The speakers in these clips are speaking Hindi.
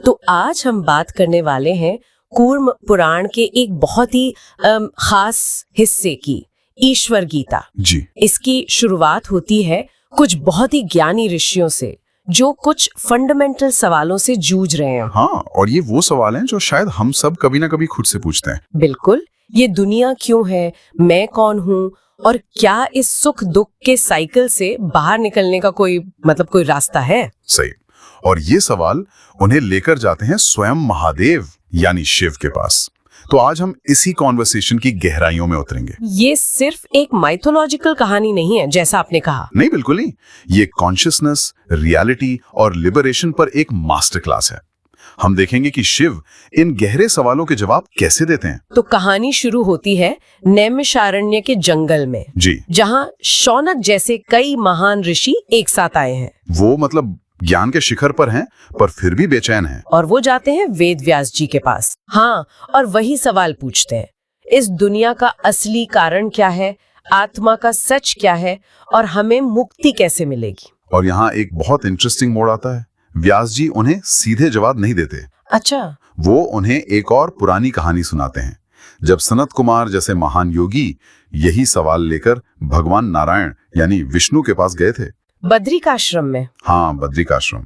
तो आज हम बात करने वाले हैं कूर्म पुराण के एक बहुत ही खास हिस्से की, ईश्वर गीता जी। इसकी शुरुआत होती है कुछ बहुत ही ज्ञानी ऋषियों से जो कुछ फंडामेंटल सवालों से जूझ रहे हैं। हाँ, और ये वो सवाल हैं जो शायद हम सब कभी ना कभी खुद से पूछते हैं। बिल्कुल, ये दुनिया क्यों है, मैं कौन हूँ, और क्या इस सुख दुख के साइकिल से बाहर निकलने का कोई रास्ता है? सही। और ये सवाल उन्हें लेकर जाते हैं स्वयं महादेव यानी शिव के पास। तो आज हम इसी कॉन्वर्सेशन की गहराइयों में उतरेंगे। ये सिर्फ एक माइथोलॉजिकल कहानी नहीं है जैसा आपने कहा। नहीं, बिल्कुल नहीं। ये कॉन्शियसनेस, रियलिटी और लिबरेशन पर एक मास्टर क्लास है। हम देखेंगे कि शिव इन गहरे सवालों के जवाब कैसे देते हैं। तो कहानी शुरू होती है नैमिषारण्य के जंगल में, जी। जहाँ शौनक जैसे कई महान ऋषि एक साथ आए हैं। वो ज्ञान के शिखर पर हैं, पर फिर भी बेचैन हैं। और वो जाते हैं वेद व्यास जी के पास। हाँ, और वही सवाल पूछते हैं, इस दुनिया का असली कारण क्या है, आत्मा का सच क्या है, और हमें मुक्ति कैसे मिलेगी। और यहाँ एक बहुत इंटरेस्टिंग मोड़ आता है। व्यास जी उन्हें सीधे जवाब नहीं देते। अच्छा। वो उन्हें एक और पुरानी कहानी सुनाते हैं, जब सनत कुमार जैसे महान योगी यही सवाल लेकर भगवान नारायण यानी विष्णु के पास गए थे, बद्रिकाश्रम में। हाँ, बद्रिकाश्रम।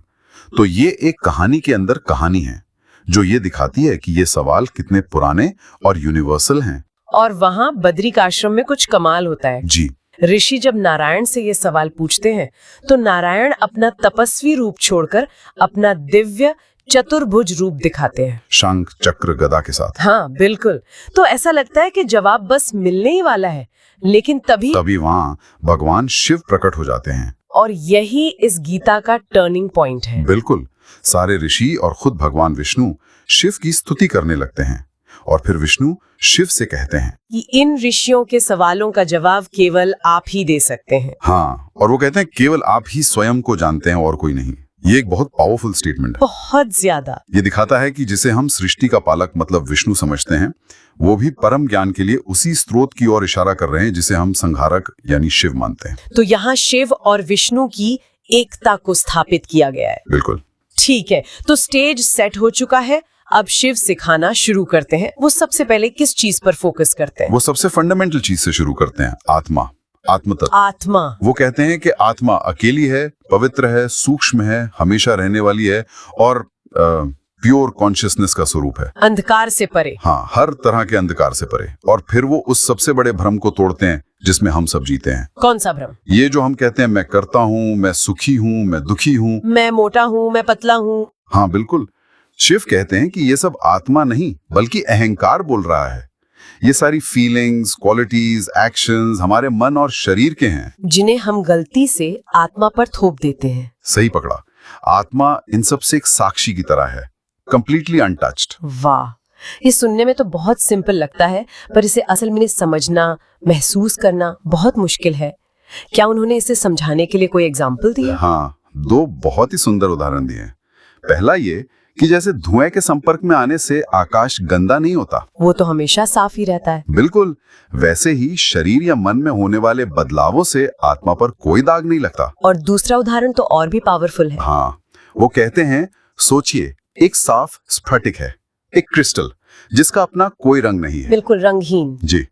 तो ये एक कहानी के अंदर कहानी है जो ये दिखाती है कि ये सवाल कितने पुराने और यूनिवर्सल हैं। और वहाँ बद्रिकाश्रम में कुछ कमाल होता है। जी। ऋषि जब नारायण से ये सवाल पूछते हैं तो नारायण अपना तपस्वी रूप छोड़कर अपना दिव्य चतुर्भुज रूप दिखाते हैं, शंख चक्र गदा के साथ। हाँ बिल्कुल। तो ऐसा लगता है कि जवाब बस मिलने ही वाला है, लेकिन तभी वहाँ भगवान शिव प्रकट हो जाते हैं। और यही इस गीता का टर्निंग पॉइंट है। बिल्कुल। सारे ऋषि और खुद भगवान विष्णु शिव की स्तुति करने लगते हैं, और फिर विष्णु शिव से कहते हैं कि इन ऋषियों के सवालों का जवाब केवल आप ही दे सकते हैं। हाँ, और वो कहते हैं केवल आप ही स्वयं को जानते हैं और कोई नहीं। ये एक बहुत पावरफुल स्टेटमेंट है। बहुत ज्यादा। ये दिखाता है कि जिसे हम सृष्टि का पालक विष्णु समझते हैं, वो भी परम ज्ञान के लिए उसी स्रोत की ओर इशारा कर रहे हैं जिसे हम संहारक यानी शिव मानते हैं। तो यहाँ शिव और विष्णु की एकता को स्थापित किया गया है। बिल्कुल। ठीक है, तो स्टेज सेट हो चुका है। अब शिव सिखाना शुरू करते हैं। वो सबसे पहले किस चीज पर फोकस करते हैं? वो सबसे फंडामेंटल चीज से शुरू करते हैं, आत्मा, आत्मतत्व। आत्मा। वो कहते हैं कि आत्मा अकेली है, पवित्र है, सूक्ष्म है, हमेशा रहने वाली है और प्योर कॉन्शियसनेस का स्वरूप है, अंधकार से परे। हाँ, हर तरह के अंधकार से परे। और फिर वो उस सबसे बड़े भ्रम को तोड़ते हैं जिसमें हम सब जीते हैं। कौन सा भ्रम? ये जो हम कहते हैं मैं करता हूँ, मैं सुखी हूँ, मैं दुखी हूँ, मैं मोटा हूँ, मैं पतला हूँ। हाँ बिल्कुल। शिव कहते हैं कि ये सब आत्मा नहीं बल्कि अहंकार बोल रहा है। ये सारी फीलिंग्स, क्वालिटीज, एक्शंस हमारे मन और शरीर के हैं, जिन्हें हम गलती से आत्मा पर थोप देते हैं। सही पकड़ा। आत्मा इन सब से एक साक्षी की तरह है, कंप्लीटली अनटच्ड। वाह, ये सुनने में तो बहुत सिंपल लगता है, पर इसे असल में समझना, महसूस करना बहुत मुश्किल है। क्या उन्होंने इसे समझाने के लिए कोई एग्जाम्पल दिया? हाँ, दो बहुत ही सुंदर उदाहरण दिए। पहला ये कि जैसे धुएं के संपर्क में आने से आकाश गंदा नहीं होता, वो तो हमेशा साफ ही रहता है। बिल्कुल वैसे ही शरीर या मन में होने वाले बदलावों से आत्मा पर कोई दाग नहीं लगता। और दूसरा उदाहरण तो और भी पावरफुल है। हाँ, वो कहते हैं, सोचिए एक साफ स्फटिक है, एक क्रिस्टल जिसका अपना कोई रंग नहीं है, बिल्कुल रंगहीन। जी।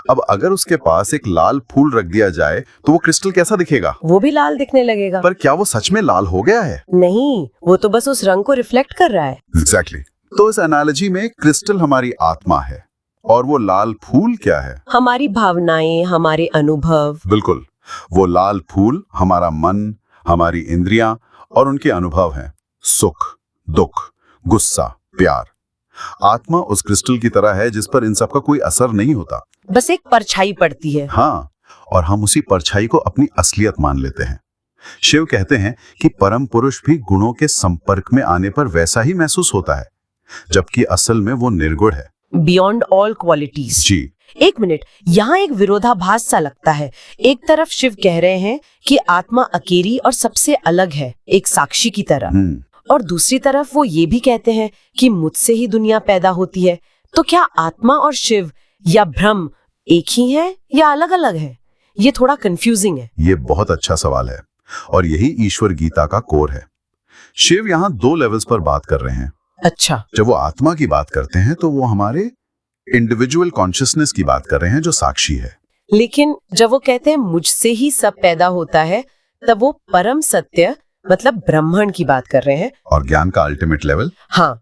अब अगर उसके पास एक लाल फूल रख दिया जाए तो वो क्रिस्टल कैसा दिखेगा? वो भी लाल दिखने लगेगा। पर क्या वो सच में लाल हो गया है? नहीं, वो तो बस उस रंग को रिफ्लेक्ट कर रहा है। एग्जैक्टली। तो इस एनालॉजी में क्रिस्टल हमारी आत्मा है और वो लाल फूल क्या है? हमारी भावनाएं, हमारे अनुभव। बिल्कुल, वो लाल फूल हमारा मन, हमारी इंद्रियां और उनके अनुभव हैं, सुख, दुख, गुस्सा, प्यार। आत्मा उस क्रिस्टल की तरह है जिस पर इन सब का कोई असर नहीं होता, बस एक परछाई पड़ती है। हाँ, और हम उसी परछाई को अपनी असलियत मान लेते हैं। शिव कहते हैं कि परम पुरुष भी गुणों के संपर्क में आने पर वैसा ही महसूस होता है, जबकि असल में वो निर्गुण है, बियॉन्ड ऑल क्वालिटीज। जी। एक मिनट, यहाँ एक विरोधाभास सा लगता है। एक तरफ शिव कह रहे हैं कि आत्मा अकेली और सबसे अलग है, एक साक्षी की तरह, और दूसरी तरफ वो ये भी कहते हैं कि मुझसे ही दुनिया पैदा होती है। तो क्या आत्मा और शिव या ब्रह्म एक ही है या अलग अलग है? ये थोड़ा कंफ्यूजिंग है। ये बहुत अच्छा सवाल है और यही ईश्वर गीता का कोर है। शिव यहाँ दो लेवल्स पर बात कर रहे हैं। अच्छा। जब वो आत्मा की बात करते हैं तो वो हमारे इंडिविजुअल कॉन्शियसनेस की बात कर रहे हैं जो साक्षी है। लेकिन जब वो कहते हैं मुझसे ही सब पैदा होता है, तब वो परम सत्य मतलब ब्रह्मांड की बात कर रहे हैं। और ज्ञान का अल्टीमेट लेवल? हाँ,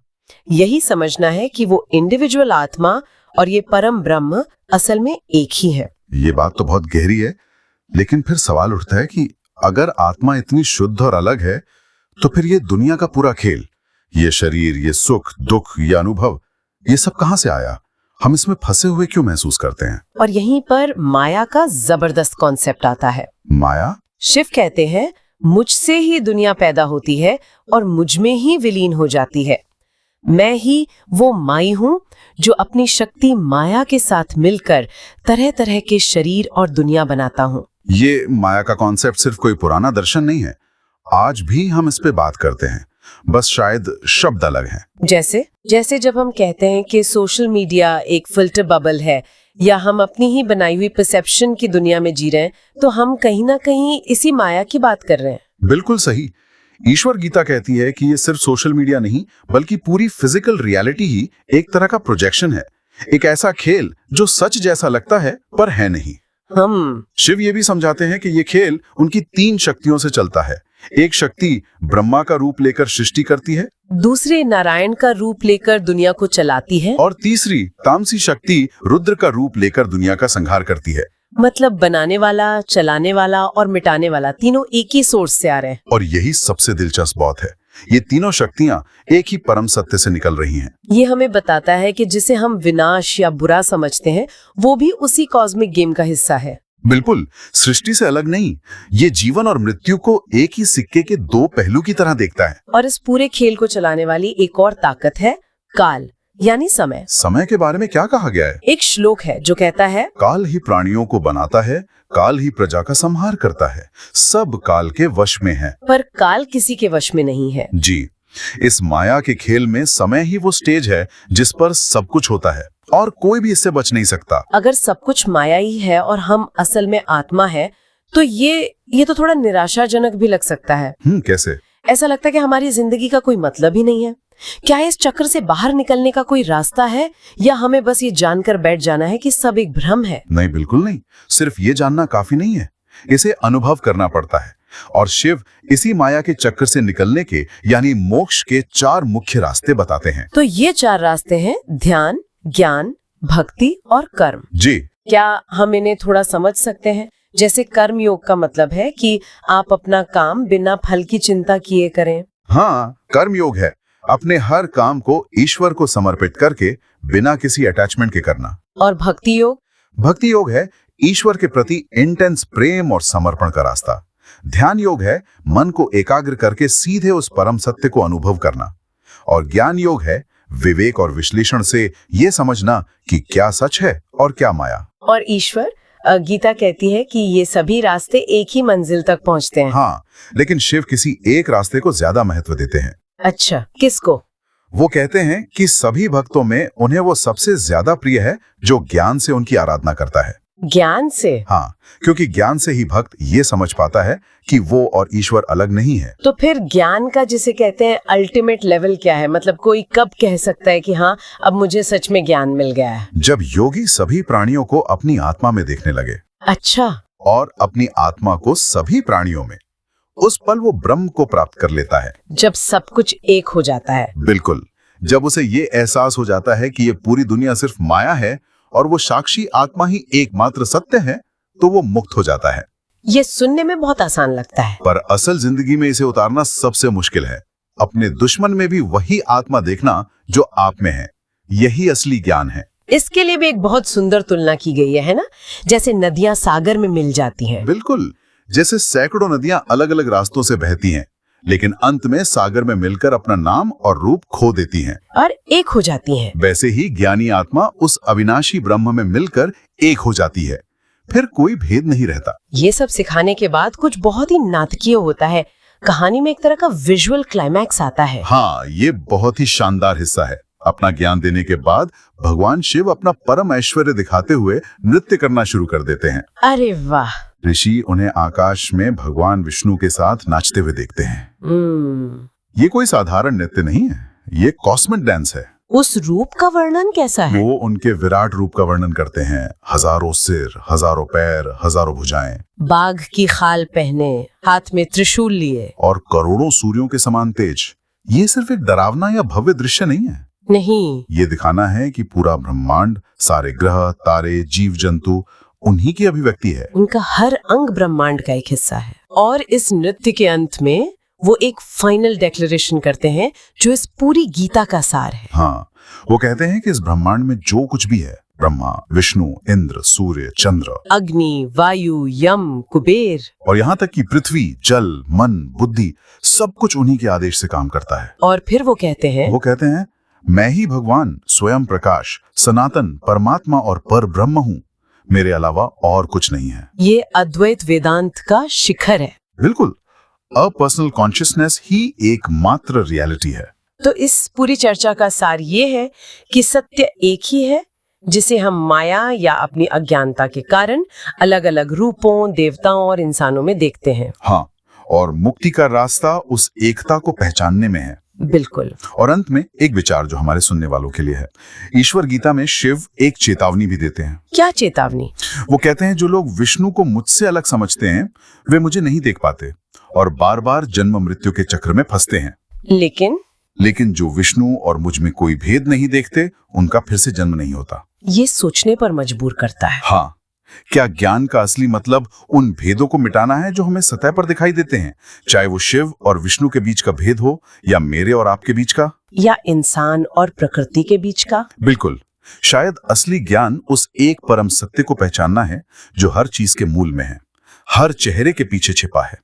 यही समझना है कि वो इंडिविजुअल आत्मा और ये परम ब्रह्म असल में एक ही है। ये बात तो बहुत गहरी है, लेकिन फिर सवाल उठता है कि अगर आत्मा इतनी शुद्ध और अलग है तो फिर ये दुनिया का पूरा खेल, ये शरीर, ये सुख दुख, ये अनुभव, ये सब कहां से आया? हम इसमें फंसे हुए क्यों महसूस करते हैं? और यहीं पर माया का जबरदस्त कॉन्सेप्ट आता है। माया? शिव कहते हैं मुझसे ही दुनिया पैदा होती है और मुझ में ही विलीन हो जाती है। मैं ही वो माई हूँ जो अपनी शक्ति माया के साथ मिलकर तरह तरह के शरीर और दुनिया बनाता हूँ। ये माया का कॉन्सेप्ट सिर्फ कोई पुराना दर्शन नहीं है, आज भी हम इस पे बात करते हैं, बस शायद शब्द अलग हैं। जैसे जब हम कहते हैं कि सोशल मीडिया एक फिल्टर बबल है या हम अपनी ही बनाई हुई परसेप्शन की दुनिया में जी रहे हैं, तो हम कहीं ना कहीं इसी माया की बात कर रहे हैं। बिल्कुल सही। ईश्वर गीता कहती है कि ये सिर्फ सोशल मीडिया नहीं बल्कि पूरी फिजिकल रियलिटी ही एक तरह का प्रोजेक्शन है, एक ऐसा खेल जो सच जैसा लगता है पर है नहीं। शिव ये भी समझाते हैं कि ये खेल उनकी 3 शक्तियों से चलता है। एक शक्ति ब्रह्मा का रूप लेकर सृष्टि करती है, दूसरी नारायण का रूप लेकर दुनिया को चलाती है, और तीसरी तामसी शक्ति रुद्र का रूप लेकर दुनिया का संहार करती है। मतलब बनाने वाला, चलाने वाला और मिटाने वाला तीनों एक ही सोर्स से आ रहे हैं। और यही सबसे दिलचस्प बात है, ये तीनों शक्तियां एक ही परम सत्य से निकल रही हैं। ये हमें बताता है कि जिसे हम विनाश या बुरा समझते हैं वो भी उसी कॉस्मिक गेम का हिस्सा है। बिल्कुल, सृष्टि से अलग नहीं, ये जीवन और मृत्यु को एक ही सिक्के के 2 पहलू की तरह देखता है। और इस पूरे खेल को चलाने वाली एक और ताकत है काल, यानी समय। समय के बारे में क्या कहा गया है? एक श्लोक है जो कहता है, काल ही प्राणियों को बनाता है, काल ही प्रजा का संहार करता है, सब काल के वश में है। पर काल किसी के वश में नहीं है। जी, इस माया के खेल में समय ही वो स्टेज है जिस पर सब कुछ होता है और कोई भी इससे बच नहीं सकता। अगर सब कुछ माया ही है और हम असल में आत्मा है, तो ये तो थोड़ा निराशाजनक भी लग सकता है। कैसे? ऐसा लगता है कि हमारी जिंदगी का कोई मतलब ही नहीं है। क्या इस चक्र से बाहर निकलने का कोई रास्ता है, या हमें बस ये जानकर बैठ जाना है कि सब एक भ्रम है? नहीं, बिल्कुल नहीं। सिर्फ ये जानना काफी नहीं है, इसे अनुभव करना पड़ता है। और शिव इसी माया के चक्कर से निकलने के यानी मोक्ष के 4 मुख्य रास्ते बताते हैं। तो ये 4 रास्ते हैं ध्यान, ज्ञान, भक्ति और कर्म। जी। क्या हम इन्हें थोड़ा समझ सकते हैं? जैसे कर्म योग का मतलब है कि आप अपना काम बिना फल की चिंता किए करें। हाँ, कर्म योग है अपने हर काम को ईश्वर को समर्पित करके बिना किसी अटैचमेंट के करना। और भक्ति योग? भक्ति योग है ईश्वर के प्रति इंटेंस प्रेम और समर्पण का रास्ता। ध्यान योग है मन को एकाग्र करके सीधे उस परम सत्य को अनुभव करना। और ज्ञान योग है विवेक और विश्लेषण से ये समझना कि क्या सच है और क्या माया। और ईश्वर? गीता कहती है कि ये सभी रास्ते एक ही मंजिल तक पहुंचते हैं। हाँ, लेकिन शिव किसी एक रास्ते को ज्यादा महत्व देते हैं। अच्छा, किसको? वो कहते हैं कि सभी भक्तों में उन्हें वो सबसे ज्यादा प्रिय है जो ज्ञान से उनकी आराधना करता है। ज्ञान से? हाँ, क्योंकि ज्ञान से ही भक्त ये समझ पाता है कि वो और ईश्वर अलग नहीं है। तो फिर ज्ञान का जिसे कहते हैं अल्टीमेट लेवल क्या है? मतलब कोई कब कह सकता है कि हाँ, अब मुझे सच में ज्ञान मिल गया है? जब योगी सभी प्राणियों को अपनी आत्मा में देखने लगे। अच्छा। और अपनी आत्मा को सभी प्राणियों में, उस पल वो ब्रह्म को प्राप्त कर लेता है। जब सब कुछ एक हो जाता है? बिल्कुल, जब उसे ये एहसास हो जाता है कि ये पूरी दुनिया सिर्फ माया है और वो साक्षी आत्मा ही एकमात्र सत्य है, तो वो मुक्त हो जाता है। ये सुनने में बहुत आसान लगता है, पर असल जिंदगी में इसे उतारना सबसे मुश्किल है। अपने दुश्मन में भी वही आत्मा देखना जो आप में है, यही असली ज्ञान है। इसके लिए भी एक बहुत सुंदर तुलना की गई है ना? जैसे नदियां सागर में मिल जाती हैं। बिल्कुल, जैसे सैकड़ों नदियां अलग अलग रास्तों से बहती हैं, लेकिन अंत में सागर में मिलकर अपना नाम और रूप खो देती हैं और एक हो जाती हैं। वैसे ही ज्ञानी आत्मा उस अविनाशी ब्रह्म में मिलकर एक हो जाती है, फिर कोई भेद नहीं रहता। ये सब सिखाने के बाद कुछ बहुत ही नाटकीय होता है। कहानी में एक तरह का विजुअल क्लाइमैक्स आता है। हाँ, ये बहुत ही शानदार हिस्सा है। अपना ज्ञान देने के बाद भगवान शिव अपना परम ऐश्वर्य दिखाते हुए नृत्य करना शुरू कर देते हैं। अरे वाह! ऋषि उन्हें आकाश में भगवान विष्णु के साथ नाचते हुए देखते हैं। ये कोई साधारण नृत्य नहीं है, ये कॉस्मिक डांस है। उस रूप का वर्णन कैसा है? वो उनके विराट रूप का वर्णन करते हैं। हजारों सिर, हजारों पैर, हजारों भुजाएं, बाघ की खाल पहने, हाथ में त्रिशूल लिए। और करोड़ों सूर्यों के समान तेज। ये सिर्फ एक डरावना या भव्य दृश्य नहीं है। नहीं, ये दिखाना है कि पूरा ब्रह्मांड, सारे ग्रह, तारे, जीव जंतु उन्हीं की अभिव्यक्ति है। उनका हर अंग ब्रह्मांड का एक हिस्सा है। और इस नृत्य के अंत में वो एक फाइनल डिक्लेरेशन करते हैं जो इस पूरी गीता का सार है। हाँ, वो कहते हैं कि इस ब्रह्मांड में जो कुछ भी है, ब्रह्मा, विष्णु, इंद्र, सूर्य, चंद्र, अग्नि, वायु, यम, कुबेर, और यहाँ तक कि पृथ्वी, जल, मन, बुद्धि, सब कुछ उन्हीं के आदेश से काम करता है। और फिर वो कहते हैं, मैं ही भगवान, स्वयं प्रकाश, सनातन, परमात्मा और पर ब्रह्म हूँ। मेरे अलावा और कुछ नहीं है। ये अद्वैत वेदांत का शिखर है। बिल्कुल, अपर्सनल कॉन्शियसनेस ही एकमात्र रियलिटी है। तो इस पूरी चर्चा का सार ये है कि सत्य एक ही है, जिसे हम माया या अपनी अज्ञानता के कारण अलग अलग रूपों, देवताओं और इंसानों में देखते हैं। हाँ, और मुक्ति का रास्ता उस एकता को पहचानने में है। बिल्कुल। और अंत में एक विचार जो हमारे सुनने वालों के लिए है। ईश्वर गीता में शिव एक चेतावनी भी देते हैं। क्या चेतावनी? वो कहते हैं, जो लोग विष्णु को मुझसे अलग समझते हैं वे मुझे नहीं देख पाते और बार बार जन्म मृत्यु के चक्र में फंसते हैं। लेकिन जो विष्णु और मुझ में कोई भेद नहीं देखते, उनका फिर से जन्म नहीं होता। ये सोचने पर मजबूर करता है। हाँ, क्या ज्ञान का असली मतलब उन भेदों को मिटाना है जो हमें सतह पर दिखाई देते हैं, चाहे वो शिव और विष्णु के बीच का भेद हो, या मेरे और आपके बीच का, या इंसान और प्रकृति के बीच का? बिल्कुल। शायद असली ज्ञान उस एक परम सत्य को पहचानना है जो हर चीज के मूल में है, हर चेहरे के पीछे छिपा है।